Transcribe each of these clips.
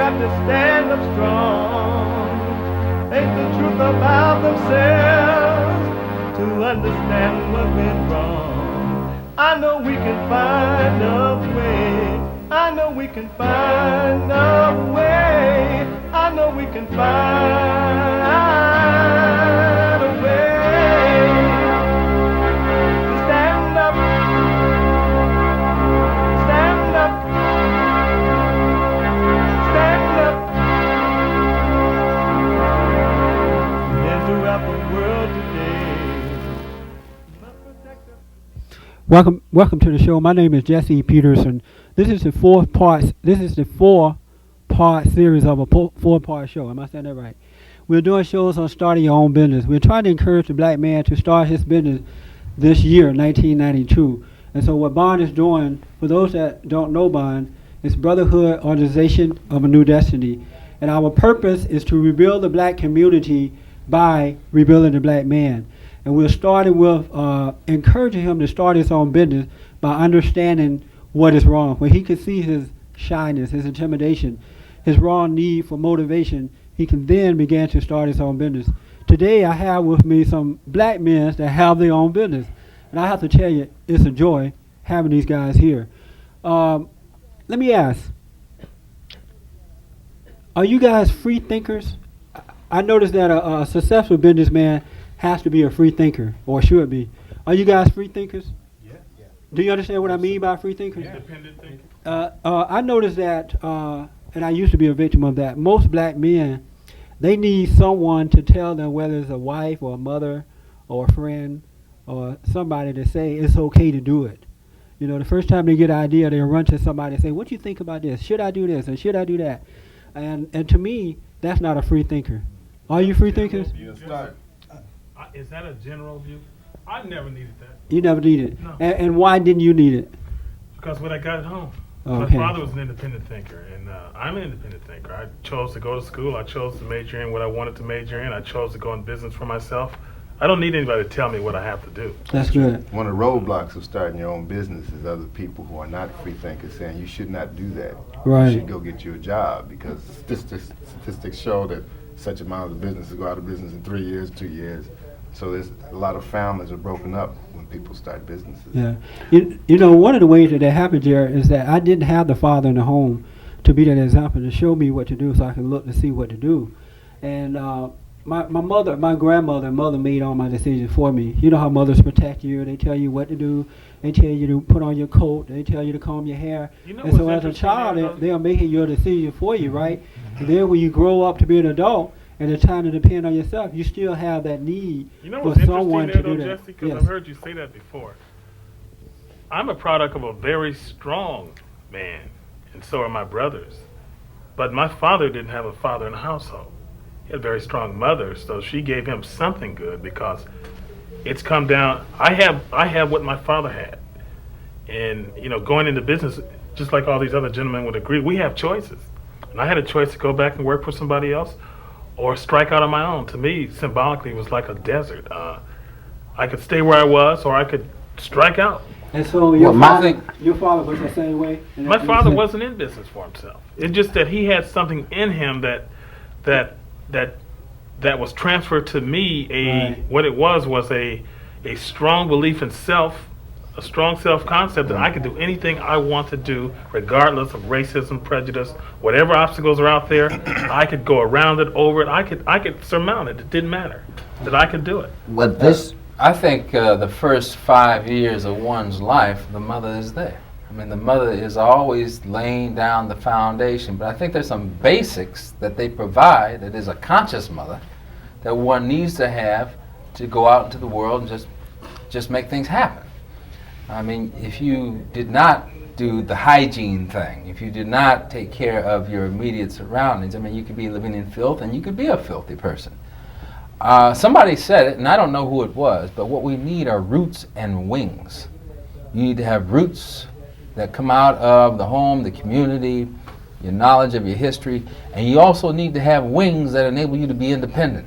got to stand up strong. Ain't the truth about themselves to understand what went wrong. I know we can find a way. I know we can find a way. I know we can find a way to stand up, stand up, stand up, and throughout the world today. Welcome to the show. My name is Jesse Peterson. This is the four-part series of a four-part show. Am I saying that right? We're doing shows on starting your own business. We're trying to encourage the black man to start his business this year, 1992. And so what Bond is doing, for those that don't know Bond, is Brotherhood Organization of a New Destiny. And our purpose is to rebuild the black community by rebuilding the black man. And we're starting with encouraging him to start his own business by understanding what is wrong. When he can see his shyness, his intimidation, his raw need for motivation, he can then begin to start his own business. Today I have with me some black men that have their own business. And I have to tell you, it's a joy having these guys here. Let me ask, are you guys free thinkers? I noticed that a successful businessman has to be a free thinker, or should be. Are you guys free thinkers? Do you understand what I mean by free thinkers? Independent thinking. I noticed that, and I used to be a victim of that, most black men, they need someone to tell them, whether it's a wife or a mother or a friend or somebody, to say it's okay to do it. You know, the first time they get an idea, they'll run to somebody and say, what do you think about this? Should I do this or should I do that? And to me, that's not a free thinker. Are you free thinkers? Is that a general view? I never needed that. You never needed it. No. And why didn't you need it? Because when I got home, Okay. my father was an independent thinker, and I'm an independent thinker. I chose to go to school. I chose to major in what I wanted to major in. I chose to go in business for myself. I don't need anybody to tell me what I have to do. That's good. One of the roadblocks of starting your own business is other people who are not free thinkers saying you should not do that. Right. You should go get you a job, because statistics show that such amount of businesses go out of business in 3 years, 2 years. So there's a lot of families are broken up when people start businesses. Yeah. You know, one of the ways that happened, Jarrette, is that I didn't have the father in the home to be that example, to show me what to do so I can look to see what to do. And my grandmother and mother made all my decisions for me. You know how mothers protect you. They tell you what to do. They tell you to put on your coat. They tell you to comb your hair. You know, and so as a child, they are making your decision for you, right? And then when you grow up to be an adult, and it's time to depend on yourself, you still have that need You know for what's someone interesting to there, do though, that. Jesse? Because Yes. I've heard you say that before. I'm a product of a very strong man, and so are my brothers. But my father didn't have a father in the household. He had a very strong mother, so she gave him something good, because it's come down. I have what my father had, and you know, going into business, just like all these other gentlemen would agree, we have choices. And I had a choice to go back and work for somebody else, or strike out on my own. To me, symbolically, it was like a desert. I could stay where I was, or I could strike out. And so your Well, father was the same way? My father wasn't in business for himself. It's just that he had something in him that was transferred to me. Right. What it was a strong belief in self, a strong self-concept that I could do anything I want to do, regardless of racism, prejudice, whatever obstacles are out there. I could go around it, over it. I could surmount it. It didn't matter that I could do it. But this, I think the first 5 years of one's life, the mother is there. I mean, the mother is always laying down the foundation, but I think there's some basics that they provide that is a conscious mother that one needs to have to go out into the world and just make things happen. I mean, if you did not do the hygiene thing, if you did not take care of your immediate surroundings, I mean, you could be living in filth and you could be a filthy person. Somebody said it, and I don't know who it was, but what we need are roots and wings. You need to have roots that come out of the home, the community, your knowledge of your history, and you also need to have wings that enable you to be independent.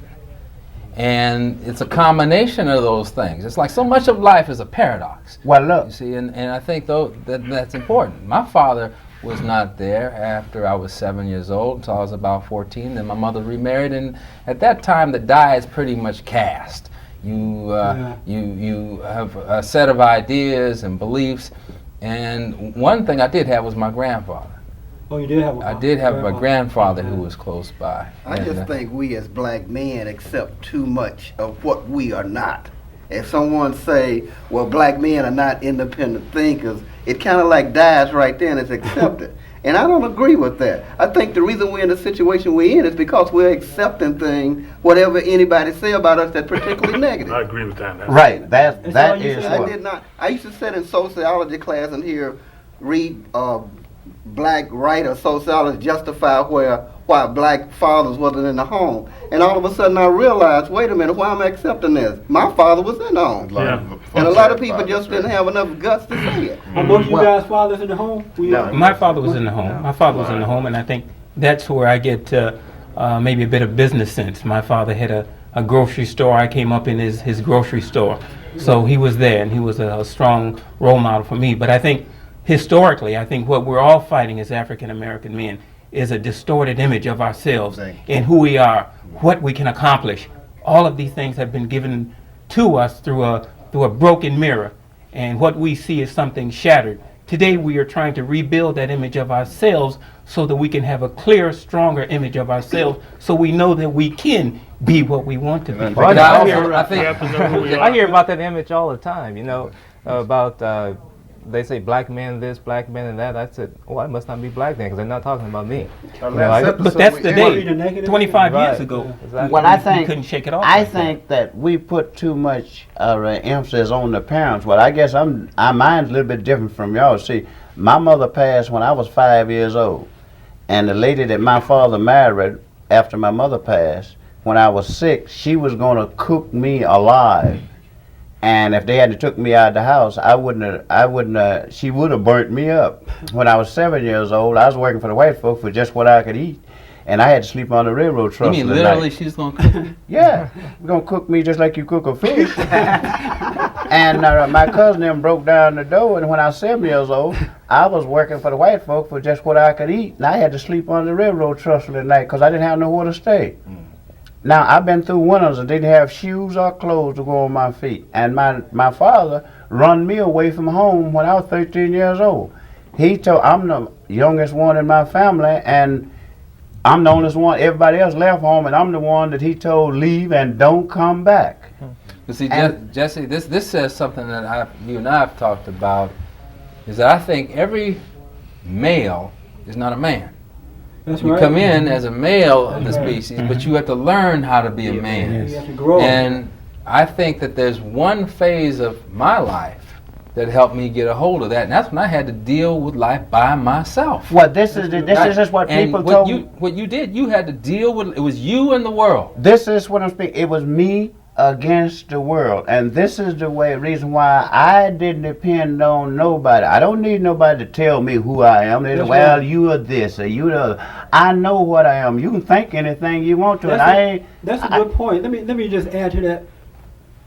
And it's a combination of those things. It's like so much of life is a paradox. Well, look. You see, and I think though that's important. My father was not there after I was 7 years old until I was about 14. Then my mother remarried, and at that time the die is pretty much cast. You have a set of ideas and beliefs, and one thing I did have was my grandfather. Oh, you did have a I did have a grandfather who was close by. I just think we as black men accept too much of what we are not. If someone say, well, black men are not independent thinkers, it kind of like dies right there and it's accepted. And I don't agree with that. I think the reason we're in the situation we're in is because we're accepting things, whatever anybody say about us that's particularly negative. I agree with that. Right. That is I what. did not. I used to sit in sociology class and read black writer sociologists justify why black fathers wasn't in the home. And all of a sudden I realized, wait a minute, why am I accepting this? My father was in the home. And a lot of people just didn't have enough guts to say it. Are most of you guys fathers in the home? My father was in the home. My father was in the home, and I think that's where I get maybe a bit of business sense. My father had a grocery store. I came up in his grocery store. So he was there, and he was a strong role model for me. But I think historically, I think what we're all fighting as African American men is a distorted image of ourselves and who we are, what we can accomplish. All of these things have been given to us through a broken mirror, and what we see is something shattered. Today we are trying to rebuild that image of ourselves so that we can have a clearer, stronger image of ourselves, so we know that we can be what we want to be. But I hear about that image all the time, about they say black man this, black man and that. I said, oh, I must not be black then, because they're not talking about me. But that's the day. 25 years ago, Exactly. Well, I we think couldn't shake it off. I think that we put too much emphasis on the parents. Well, I guess our mind's a little bit different from y'all. See, my mother passed when I was 5 years old, and the lady that my father married after my mother passed, when I was 6, she was going to cook me alive. And if they hadn't took me out of the house, she would have burnt me up. When I was 7 years old, I was working for the white folk for just what I could eat. And I had to sleep on the railroad truck. You mean literally she's going to cook? Yeah, you're going to cook me just like you cook a fish. And my cousin them broke down the door, and when I was 7 years old, I was working for the white folk for just what I could eat. And I had to sleep on the railroad trestle at night because I didn't have nowhere to stay. Now, I've been through winters and didn't have shoes or clothes to go on my feet. And my father run me away from home when I was 13 years old. I'm the youngest one in my family, and I'm the only one. Everybody else left home, and I'm the one that he told leave and don't come back. But see, Jesse, this says something that you and I have talked about, is that I think every male is not a man. That's You right. come in as a male of the That's right. species, but you have to learn how to be a man. You have to grow. And I think that there's one phase of my life that helped me get a hold of that, and that's when I had to deal with life by myself. Well, this is just what And people what told. what you did, you had to deal with, it was you and the world. This is what I'm speaking. It was me against the world, and this is the reason why I didn't depend on nobody. I don't need nobody to tell me who I am. They say, well, right. you are this or you are. I know what I am. You can think anything you want to, That's a good point. Let me just add to that.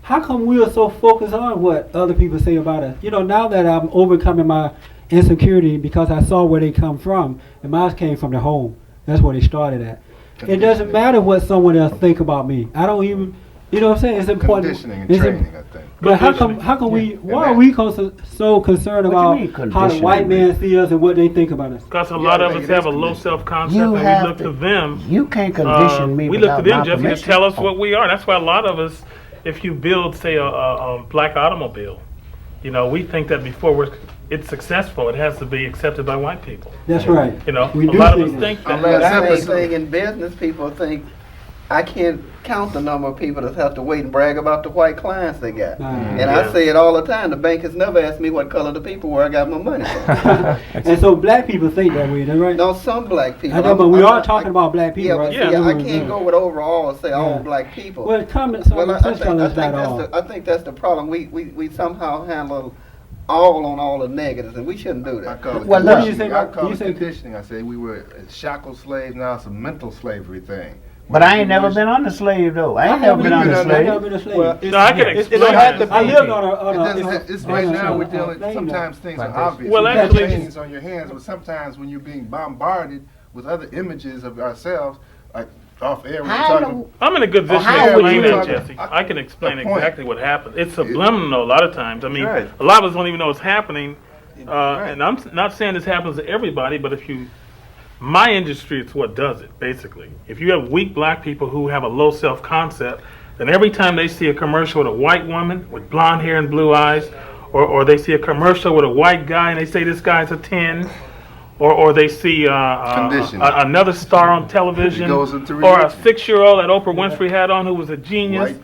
How come we are so focused on what other people say about us? Now that I'm overcoming my insecurity because I saw where they come from, and mine came from the home. That's where they started at. It doesn't matter what someone else think about me. I don't even. You know what I'm saying? It's important. Conditioning and training, I think. But how come we? Why are we so concerned about how the white man sees us and what they think about us? Because a lot of us have a low self-concept, and we look to them. You can't condition me. We look to without them, my Jesse, to tell us what we are. That's why a lot of us, if you build, say, a black automobile, we think that before it's successful, it has to be accepted by white people. That's right. A We do lot of us think think But that. the same thing in business, people think, I can't count the number of people that have to wait and brag about the white clients they got. And I say it all the time, the bank has never asked me what color the people were I got my money from. And so black people think that way, right? No, some black people. I know, but we are talking about black people, Yeah, right? but I can't go with overall and say all black people. Well, comments on the touch on us not all. I think that's the problem. We somehow handle all on all the negatives, and we shouldn't do I that. call it Well, conditioning. look, I call you it say- conditioning. I say we were shackled slaves, now it's a mental slavery thing. But I ain't never been on the slave though. I ain't never been on the I've never slave. been a slave. Well, No, I can it explain don't have to that. I be. lived on It's right now we're dealing. Sometimes things are obvious. Well, You have actually- things on your hands, but sometimes when you're being bombarded with other images of ourselves, like off air, we're talking. I'm in a good position how to would explain you- that, Jesse. I can explain The point. exactly what happened. It's subliminal a lot of times. I mean, Right. a lot of us don't even know it's happening. Right. And I'm not saying this happens to everybody, but my industry, it's what does it, basically. If you have weak black people who have a low self-concept, then every time they see a commercial with a white woman with blonde hair and blue eyes, or they see a commercial with a white guy and they say this guy's a 10, or they see another star on television, It goes into or a religion. 6-year-old that Oprah Winfrey had on who was a genius. White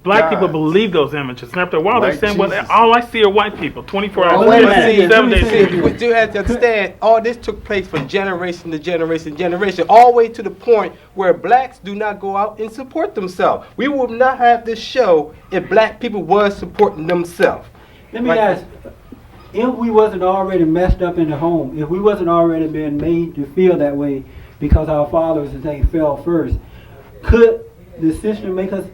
Black people guys. believe those images. And after a while, they're White saying, well, Jesus. all I see are white people, 24 hours Oh, wait a a day, minute. 7 days a week. But you have to understand, all this took place from generation to generation to generation, all the way to the point where blacks do not go out and support themselves. We would not have this show if black people was supporting themselves. Let me Right. ask, if we wasn't already messed up in the home, if we wasn't already being made to feel that way because our fathers and things fell first, could the system make us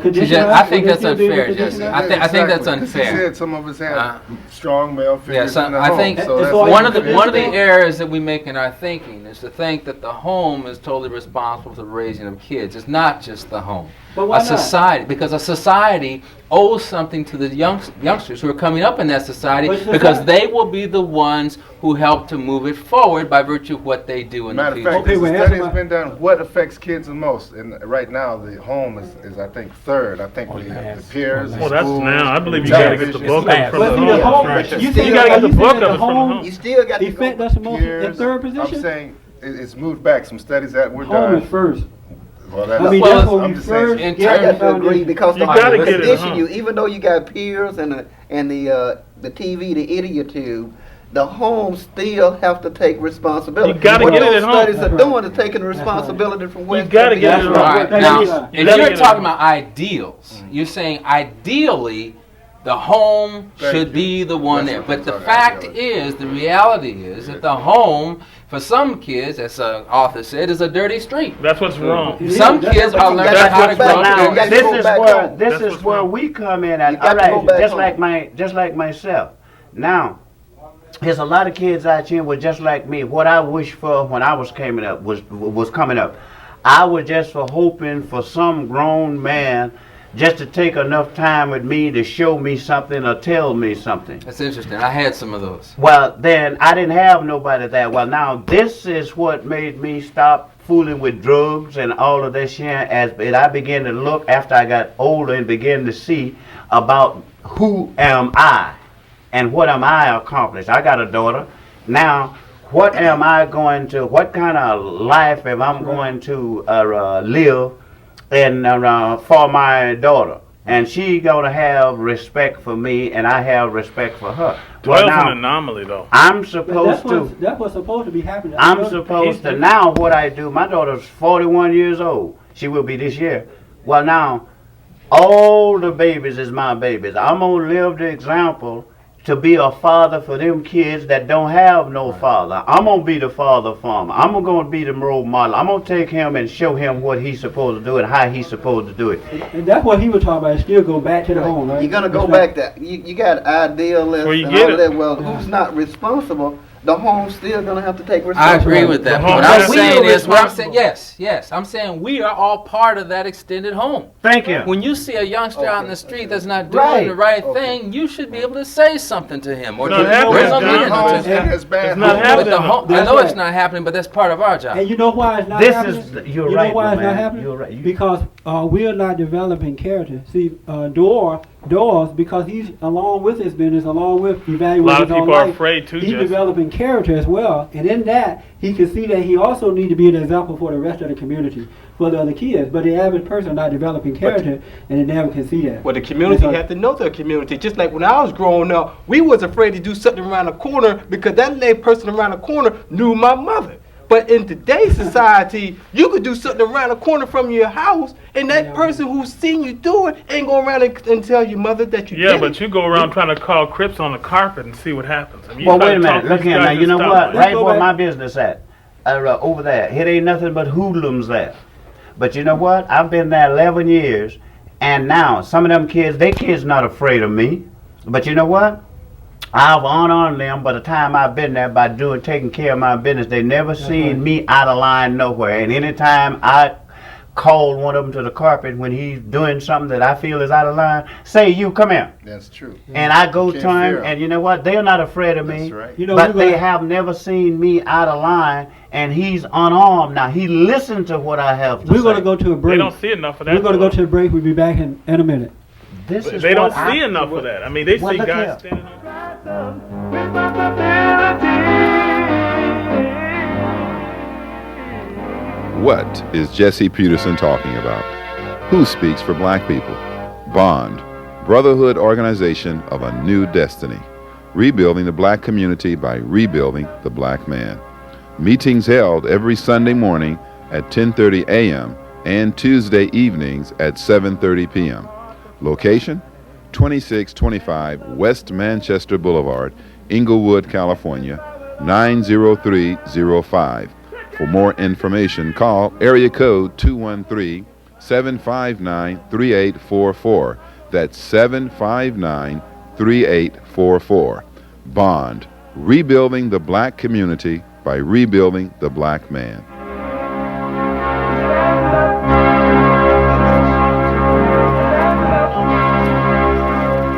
condition us? I think Would that's they still be able to unfair, condition Jesse. us? I think that's Exactly. 'Cause he unfair. said some of us have strong male figures so in the I home. think So that's all one of the It's- errors that we make in our thinking is to think that the home is totally responsible for the raising of kids. It's not just the home. But why A not? society, because a society owes something to the youngsters who are coming up in that society, But society- because they will be the ones who help to move it forward by virtue of what they do in Matter the of future. fact, Okay, there's well, a answer study has my- been done. What affects kids the most? And right now, the home is I think third. I think Or the last. peers. Well, that's schools, now. I believe you got to get the television. book of it from But the see, the home. home, Right. you You think gotta get the book that of the it from the home home. You still got to effect go. us the most in Peers. third position? I'm saying it's moved back. Some studies that were Home done. is first. Well, that's, I mean, Well, that's what I'm we just saying, first in get I got the to agree foundation. because You the gotta get it, condition huh? you, even though you got peers and the TV, the idiot tube, the home still have to take responsibility. You gotta what get it those at home. studies are That's doing right. is taking That's responsibility from where it's gotta coming get it from. at All home. right. Thank Now, you. if You gotta you're get it talking right. about ideals, you're saying ideally the home Thank should you. be the one That's there. what But I'm the talking fact about. is, the reality is that the home, for some kids, as an author said, is a dirty street. That's what's wrong. Yeah, Some that's- kids but are you learning gotta how go to back grow now. up. You gotta This go is back where home. this That's is what's where wrong. we come in You at. got to go back Just home. like myself. Now, there's a lot of kids out here with just like me. What I wish for when I was coming up was coming up. I was just for hoping for some grown man just to take enough time with me to show me something or tell me something. That's interesting. I had some of those. Well, then I didn't have nobody that. Well, now this is what made me stop fooling with drugs and all of this here. As I began to look after I got older and began to see about who am I and what am I accomplished. I got a daughter now. What am I going to? What kind of life am I going to live? And for my daughter, and she gonna have respect for me, and I have respect for her. Well, Doyle's an now anomaly, though. I'm But supposed to. that's what's supposed to be happening. I'm supposed to now. What I do? My daughter's 41 years old. She will be this year. Well, now all the babies is my babies. I'm gonna live the example to be a father for them kids that don't have no father. I'm gonna be the father for them. I'm gonna be the role model. I'm gonna take him and show him what he's supposed to do and how he's supposed to do it. And that's what he was talking about. Still go back to the home, right? You're gonna go That's back right. there. You got idealists Where you and get all of it. that. Well, who's not responsible? The home's still gonna have to take I responsibility. agree with that. The home What I'm has- saying We are is, what I'm saying, responsible. yes, I'm saying we are all part of that extended home. Thank you. When you see a youngster out in the street that's not doing Right. the right thing, you should be able to say something to him or It's to not happening, bring him John. in. Homes Or to, It's bad. It's not homes. happening. but the home, I That's know right. it's not happening, but that's part of our job. And you know why it's not This happening? is- you're you right, know why it's man. not happening? You're right. Because we are not developing character. See, Doyle, because he's along with his business, along with evaluating A lot of his own people are life, afraid too, he's Jesse. developing character as well. And in that, he can see that he also need to be an example for the rest of the community, for the other kids. But the average person not developing character, and they never can see that. Well, the community And so- have to know their community. Just like when I was growing up, we was afraid to do something around the corner because that lady person around the corner knew my mother. But in today's society, you could do something around the corner from your house, and that Yeah. person who's seen you do it ain't go around and tell your mother that you Yeah, did but it. you go around trying to call Crips on the carpet and see what happens. I mean, you Well, try wait a to talk minute. to Look these here now. guys You know and what? stop. Let's Right go where back. my business at, over there. It ain't nothing but hoodlums there. But you know what? I've been there 11 years, and now some of them kids, they kids not afraid of me. But you know what? I've honored them by the time I've been there by taking care of my business. They never seen me out of line nowhere. And anytime I call one of them to the carpet when he's doing something that I feel is out of line, say, you come here. That's true. And I go Can't to him, fear 'em. and you know what? They're not afraid of me. That's right. You know, But we're they gonna- have never seen me out of line, and he's unarmed now. He listened to what I have to We're say. going to go to a They break. don't see enough of that. We're going to go though. to a break. We'll be back in a minute. This is They don't what I- see enough of that. I mean, they Well, see look here. guys standing on. What is Jesse Peterson talking about? Who speaks for black people? Bond, brotherhood organization of a new destiny. Rebuilding the black community by rebuilding the black man. Meetings held every Sunday morning at 10:30 a.m. and Tuesday evenings at 7:30 p.m. Location? 2625 West Manchester Boulevard, Inglewood, California, 90305. For more information, call area code 213-759-3844. That's 759-3844. Bond, rebuilding the black community by rebuilding the black man.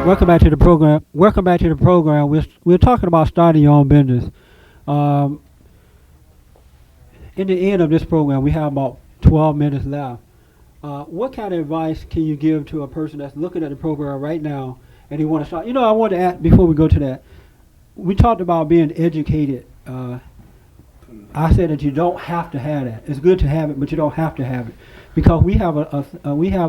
Welcome back to the program. We're talking about starting your own business. In the end of this program, we have about 12 minutes left. What kind of advice can you give to a person that's looking at the program right now and they want to start? You know, I want to ask, before we go to that, we talked about being educated. I said that you don't have to have that. It's good to have it, but you don't have to have it, because we have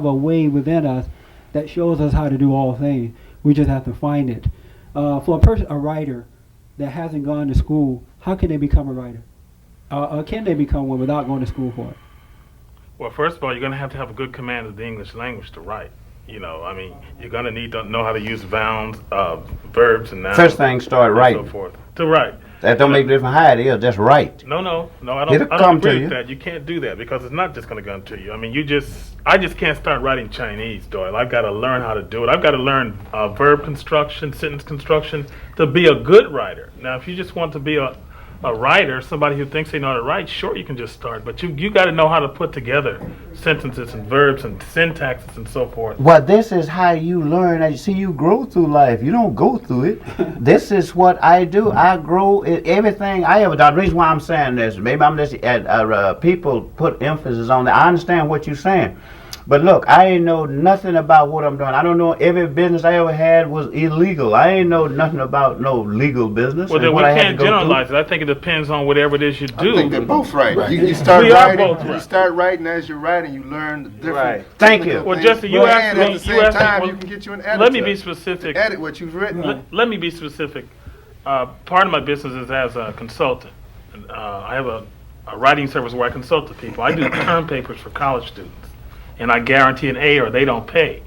a way within us that shows us how to do all things. We just have to find it. For a writer that hasn't gone to school, how can they become a writer? Can they become one without going to school for it? Well, first of all, you're going to have a good command of the English language to write. You know, I mean, you're going to need to know how to use nouns, verbs, and nouns. First thing, start and writing. so forth. To write. That don't make a difference how it is, just write. No, I It'll don't come to agree you. with that. You can't do that because it's not just going to come to you. I mean, I just can't start writing Chinese, Doyle. I've got to learn how to do it. I've got to learn verb construction, sentence construction to be a good writer. Now, if you just want to be a writer, somebody who thinks they know how to write, sure, you can just start. But you got to know how to put together sentences and verbs and syntaxes and so forth. Well, this is how you learn. You see, you grow through life. You don't go through it. This is what I do. I grow everything I ever done. The reason why I'm saying this, maybe I'm just people put emphasis on that. I understand what you're saying. But look, I ain't know nothing about what I'm doing. I don't know, every business I ever had was illegal. I ain't know nothing about no legal business. Well, then and we what I had to can't go generalize it. I think it depends on whatever it is you do. I think they're both right. You start We are writing. both You right. start writing as you're writing. You learn the different. Right. Thank you. technical Well, things. Jesse, you asked and me. at the same You asked time, me. you can get you an editor. Let me be specific. Edit what you've written. Let me be specific. Part of my business is as a consultant. I have a writing service where I consult to people. I do term papers for college students, and I guarantee an A or they don't pay.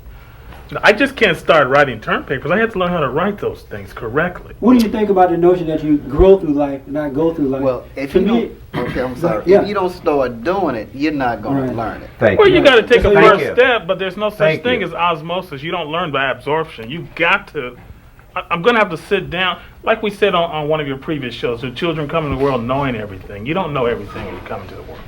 I just can't start writing term papers. I have to learn how to write those things correctly. What do you think about the notion that you grow through life, not go through life? Well, if To you me- don't, okay, I'm sorry. Yeah. If you don't start doing it, you're not going Right. to learn it. Thank Well, you. you got to take a Thank first you. step, but there's no such Thank thing you. as osmosis. You don't learn by absorption. You've got to. I'm going to have to sit down, like we said on one of your previous shows. The children come into the world knowing everything. You don't know everything when you come into the world.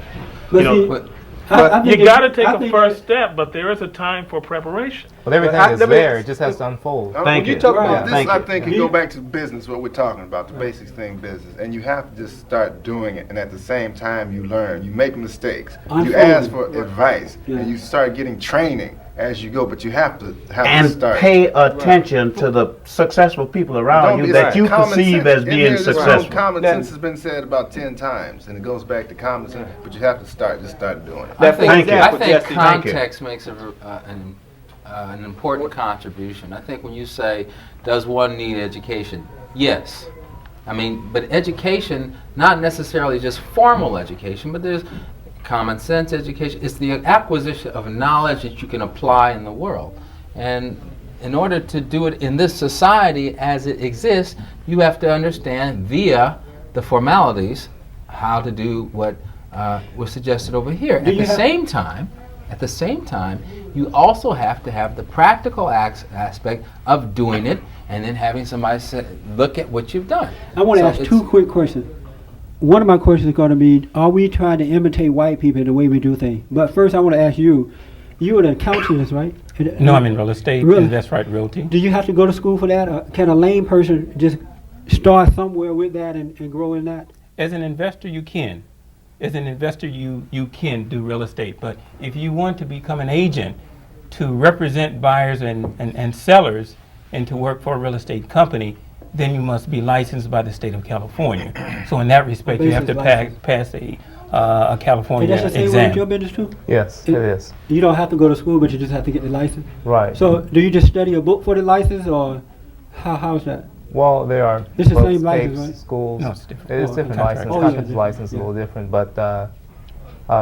But You know, see, but- I think You got to it- take I a think first it- step, but there is a time for preparation. But everything But is let me- there. It just has to unfold. Thank when you. you talk Right. about this, Thank I you. think you go back to business, what we're talking about, the basics thing, business. And you have to just start doing it. And at the same time, you learn. You make mistakes. You Unfold. ask for advice. Yeah. And you start getting training as you go. But you have to And start. pay attention to the successful people around you It's that you common perceive sense. as In being here, this successful. Common That- sense has been said about 10 times. And it goes back to common sense. But you have to start doing it. I think, Thank you. I think Jesse. Thank you. context makes an important contribution. I think when you say, does one need education? Yes. I mean, but education, not necessarily just formal education, but there's common sense education. It's the acquisition of knowledge that you can apply in the world. And in order to do it in this society as it exists, you have to understand via the formalities how to do what was suggested over here. Do At you the same time, you also have to have the practical aspect of doing it, and then having somebody look at what you've done. I want to ask two quick questions. One of my questions is going to be, are we trying to imitate white people in the way we do things? But first I want to ask you, you're an accountant, right? No, I'm in real estate, Really? That's right, realty. Do you have to go to school for that? Or can a lame person just start somewhere with that and grow in that? As an investor, you can. As an investor, you can do real estate. But if you want to become an agent to represent buyers and sellers and to work for a real estate company, then you must be licensed by the state of California. So in that respect, you have to pass a California And that's the same way exam. with your business too? Yes, it is. You don't have to go to school, but you just have to get the license? Right. So do you just study a book for the license, or how's that? Well, there are It's the books, same license, tapes, right? schools. No, it's different. It's Oh, different contract. license. Oh, yeah, Contract yeah, license is a yeah. little different, but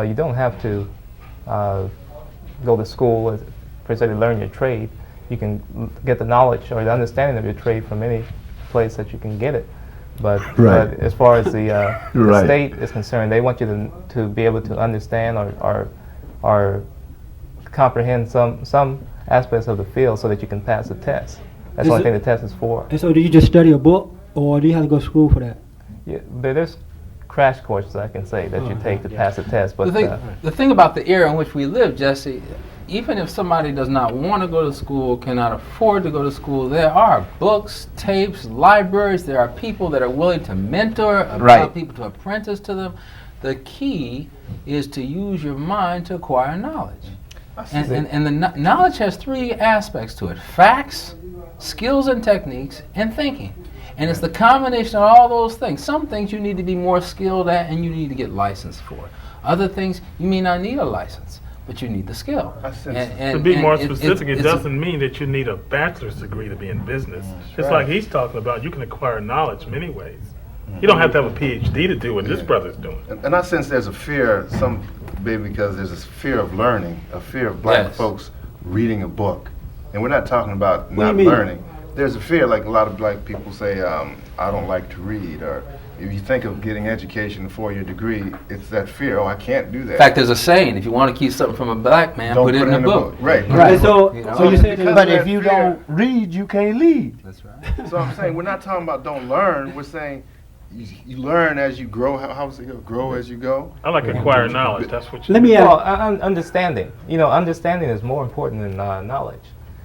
you don't have to go to school per se to learn your trade. You can get the knowledge or the understanding of your trade from any place that you can get it. But as far as the state is concerned, they want you to be able to understand or comprehend some aspects of the field so that you can pass the test. That's the only thing the test is for. And so do you just study a book, or do you have to go to school for that? Yeah, there's crash courses, I can say, that you take to pass the test. But The thing about the era in which we live, Jesse, even if somebody does not want to go to school, cannot afford to go to school, there are books, tapes, libraries. There are people that are willing to mentor, allow people to apprentice to them. The key is to use your mind to acquire knowledge. And the knowledge has three aspects to it: facts, skills and techniques, and thinking. And it's the combination of all those things. Some things you need to be more skilled at and you need to get licensed for. Other things you may not need a license, but you need the skill. To be more specific, it doesn't mean that you need a bachelor's degree to be in business. It's like he's talking about, you can acquire knowledge many ways. You don't have to have a PhD to do what this brother's doing. And I sense there's a fear, maybe because there's this fear of learning, a fear of black folks reading a book. And we're not talking about not learning. There's a fear, like a lot of black people say, I don't like to read, or if you think of getting education, a 4-year degree, it's that fear, I can't do that. In fact, there's a saying, if you want to keep something from a black man, Don't put it in a book. Right. So you say that, But if you don't read, you can't lead. That's right. So I'm saying, we're not talking about don't learn, we're saying you learn as you grow. How's it go? Grow as you go? I like acquire knowledge, that's what you let me ask. well, understanding. Understanding is more important than knowledge.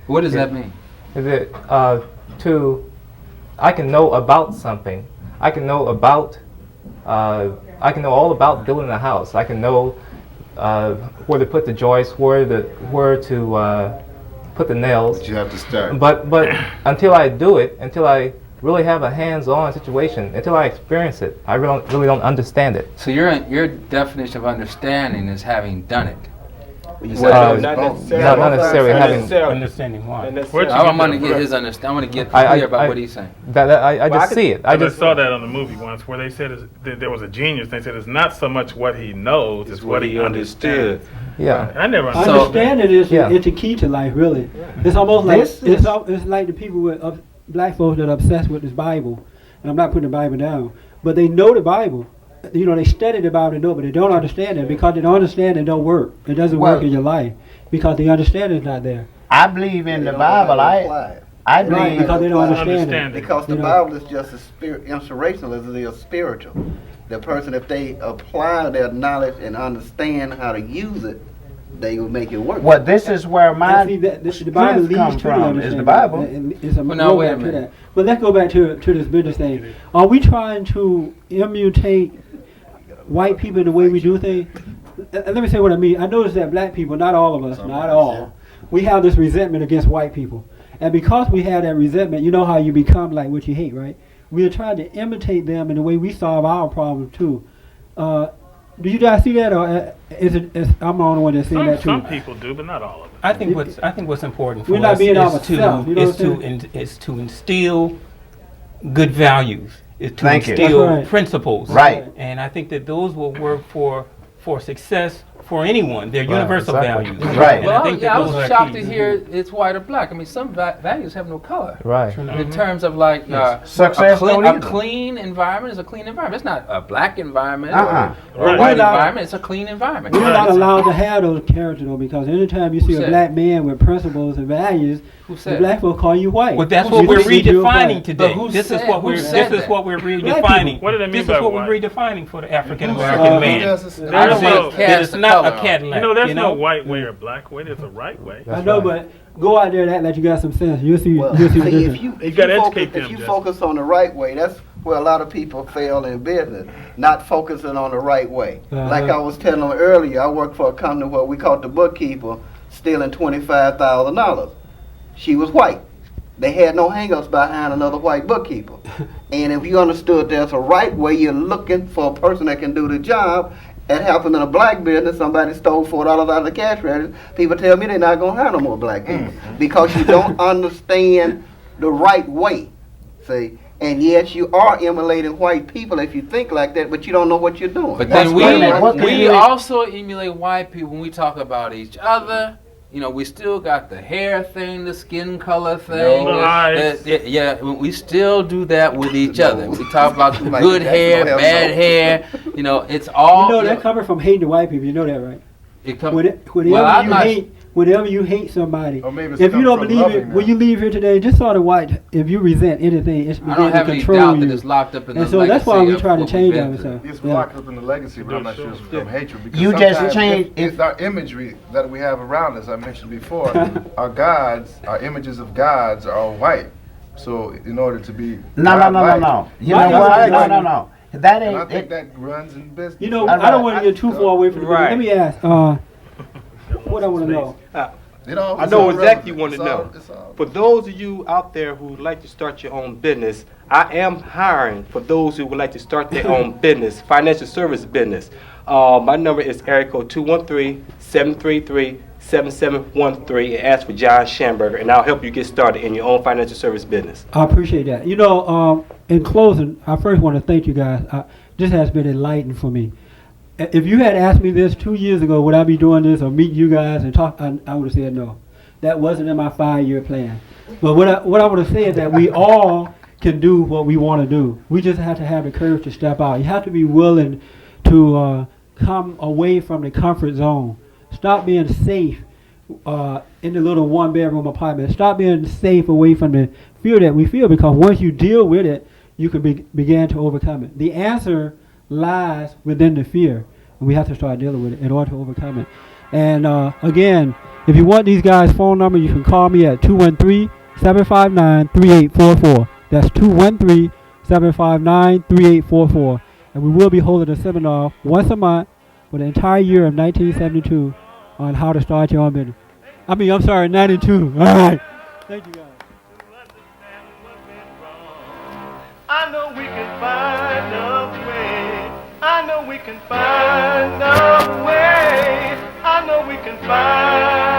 What does that mean? Is it I can know about something. I can know about. I can know all about building a house. I can know where to put the joists, where to put the nails. But you have to start. But until I do it, until I really have a hands-on situation, until I experience it, I really don't understand it. So your definition of understanding is having done it. Not necessarily having. Understanding why. I'm going to get his understanding. I'm going to get clear about what he's saying. I just see it. I just saw that on the movie once where they said there was a genius. They said it's not so much what he knows, it's what he understood. Yeah. I never understood. Understanding is it's a key to life, really. It's almost like it's like the people with black folks that are obsessed with this Bible, and I'm not putting the Bible down, but they know the Bible. They study the Bible, but they don't understand it. Because they don't understand it, don't work. It doesn't work in your life because the understanding is not there. I believe in the Bible. I believe because they don't understand it. Because the Bible is just as inspirational as it is spiritual. The person, if they apply their knowledge and understand how to use it, they will make it work. Well, this is where my the Bible leads come to from. the Is the Bible? It's a Now, wait a roadmap to minute. that. But let's go back to this business thing. Are we trying to imitate white people in the way we do things? Let me say what I mean. I notice that black people, not all of us, not all, we have this resentment against white people. And because we have that resentment, you know how you become like what you hate, right? We are trying to imitate them in the way we solve our problems too. Do you guys see that, or I'm the only one that's seeing that too? Some people do, but not all of them. I think what's important for We're not us being is ourselves, you know what I'm is to instill good values, is to Thank you. instill That's right. principles. Right. And I think that those will work for success for anyone. They're universal exactly. values. Right. And Well, think that I those was are shocked key. to hear it's white or black. I mean, some values have no color. Right. In terms of like Success don't a either. clean environment is a clean environment. It's not a black environment Uh-uh. or a Right. white We're not- environment. It's a clean environment. We're not allowed to have those characters though, because anytime you see Who a said? black man with principles and values, Who the said? black folks call you white. Well, that's Who what we're said you're redefining white? today. But who This is said- what who we're said this is that? what we're Black redefining. people. What do they mean This by is what white? we're redefining for the African American Who man. There's I don't no- want to cast It's the not a color. Cadillac. there's you no know? white way or black way. There's a right way. I know, but go out there and act like you got some sense. You'll see. Well, You'll see the see, difference. if you gotta focus, educate them, if you Jesse. focus on the right way, that's where a lot of people fail in business, not focusing on the right way. Like I was telling them earlier, I worked for a company where we caught the bookkeeper stealing $25,000. She was white. They had no hang-ups behind another white bookkeeper. And if you understood there's a right way, you're looking for a person that can do the job. That happened in a black business. Somebody stole $4 out of the cash register. People tell me they're not going to hire no more black people because you don't understand the right way. See? And yes, you are emulating white people if you think like that, but you don't know what you're doing. But That's then wait a minute, what can we you- also emulate white people when we talk about each other. You know, we still got the hair thing, the skin color thing. No eyes. Yeah, we still do that with each other. We talk about Like good that, hair, don't have bad no- hair. You know, it's all. You know that coming from hating the white people. You know that, right? It come, Whenever I'm you not- hate, whenever you hate somebody, Or maybe it's if you come don't from believe loving it, when them. you leave here today, just sort of watch. If you resent anything, it's I beginning don't to have any control doubt you. that it's locked up in the And so that's why legacy we of try to what change we've been through. ourselves. It's Yeah. locked up in the legacy, but I'm not sure it's from hatred. Because You just sometimes change- it's our imagery that we have around us. I mentioned before, our gods, our images of gods are all white. So in order to be No. godlike- You Why know is what? it like- No. That And I ain't think it. that runs in business. You know, All I don't right. want to get too far away from the Right. Let me ask. What I want to know. It all- I it's know all exactly relevant. what you It's want to all- know. it's all- For those of you out there who would like to start your own business, I am hiring for those who would like to start their own business, financial service business. My number is area code 213-733-7713 and ask for John Shamburger, and I'll help you get started in your own financial service business. I appreciate that. You know, in closing, I first want to thank you guys. This has been enlightening for me. If you had asked me this 2 years ago, would I be doing this or meet you guys and talk? I would have said no. That wasn't in my 5-year plan. But what I would have said that we all can do what we want to do. We just have to have the courage to step out. You have to be willing to come away from the comfort zone. Stop being safe in the little one-bedroom apartment. Stop being safe away from the fear that we feel, because once you deal with it, you can begin to overcome it. The answer lies within the fear, and we have to start dealing with it in order to overcome it. And again, if you want these guys' phone number, you can call me at 213-759-3844. That's 213-759-3844. And we will be holding a seminar once a month for the entire year of 1972 on how to start your own business. I'm sorry, 92. All right. Thank you, guys. I know we can find a way. I know we can find a way. I know we can find